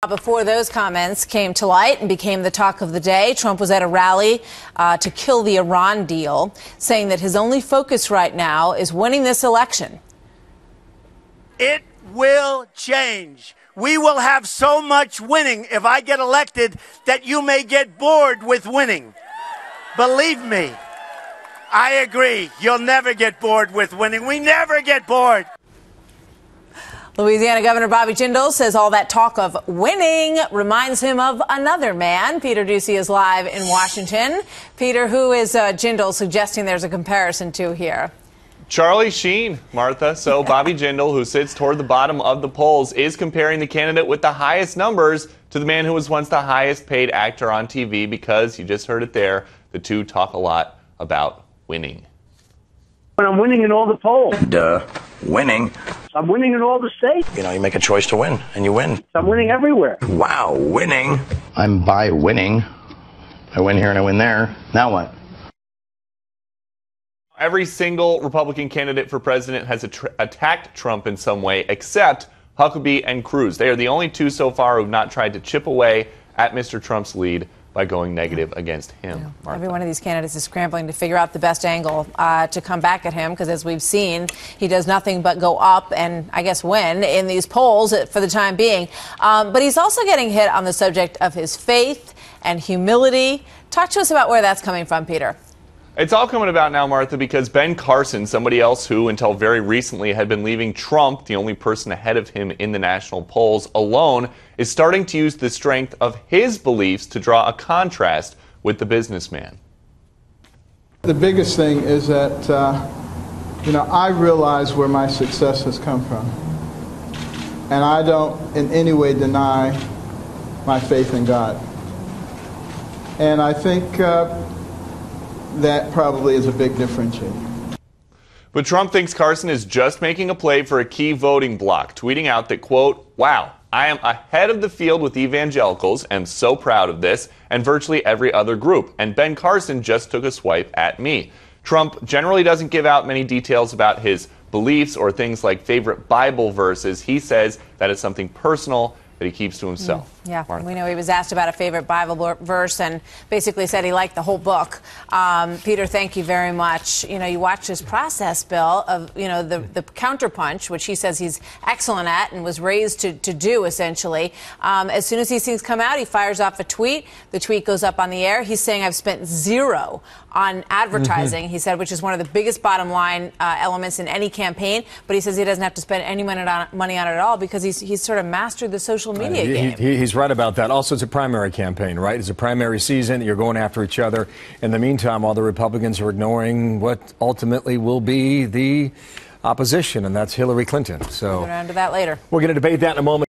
Before those comments came to light and became the talk of the day, Trump was at a rally to kill the Iran deal, saying that his only focus right now is winning this election. It will change. We will have so much winning if I get elected that you may get bored with winning. Believe me, I agree. You'll never get bored with winning. We never get bored. Louisiana Governor Bobby Jindal says all that talk of winning reminds him of another man. Peter Doocy is live in Washington. Peter, who is Jindal suggesting there's a comparison to here? Charlie Sheen, Martha. So Bobby Jindal, who sits toward the bottom of the polls, is comparing the candidate with the highest numbers to the man who was once the highest paid actor on TV, because, you just heard it there, the two talk a lot about winning. When I'm winning in all the polls. Winning. I'm winning in all the states. You know, you make a choice to win, and you win. I'm winning everywhere. Wow, winning. I'm by winning. I win here and I win there. Now what? Every single Republican candidate for president has attacked Trump in some way, except Huckabee and Cruz. They are the only two so far who have not tried to chip away at Mr. Trump's lead by going negative against him. Yeah. Every one of these candidates is scrambling to figure out the best angle to come back at him, because as we've seen, he does nothing but go up and, I guess, win in these polls for the time being. But he's also getting hit on the subject of his faith and humility. Talk to us about where that's coming from, Peter. It's all coming about now, Martha, because Ben Carson, somebody else who until very recently had been leaving Trump, the only person ahead of him in the national polls, alone, is starting to use the strength of his beliefs to draw a contrast with the businessman. The biggest thing is that, I realize where my success has come from. And I don't in any way deny my faith in God. And I think that probably is a big differentiator. But Trump thinks Carson is just making a play for a key voting bloc, tweeting out that, quote, "Wow, I am ahead of the field with evangelicals, am so proud of this, and virtually every other group. And Ben Carson just took a swipe at me." Trump generally doesn't give out many details about his beliefs or things like favorite Bible verses. He says that it's something personal that he keeps to himself. Yeah, Martha. we know he was asked about a favorite Bible verse and basically said he liked the whole book. Peter, thank you very much. You watch his process, Bill, of, the counterpunch, which he says he's excellent at and was raised to do, essentially. As soon as these things come out, he fires off a tweet. The tweet goes up on the air. He's saying, "I've spent zero on advertising," he said, which is one of the biggest bottom line elements in any campaign. But he says he doesn't have to spend any money on it at all, because he's sort of mastered the social media game. He's right about that. Also, it's a primary campaign, right? It's a primary season. You're going after each other. In the meantime, all the Republicans are ignoring what ultimately will be the opposition, and that's Hillary Clinton. So We'll get around to that later. We're going to debate that in a moment.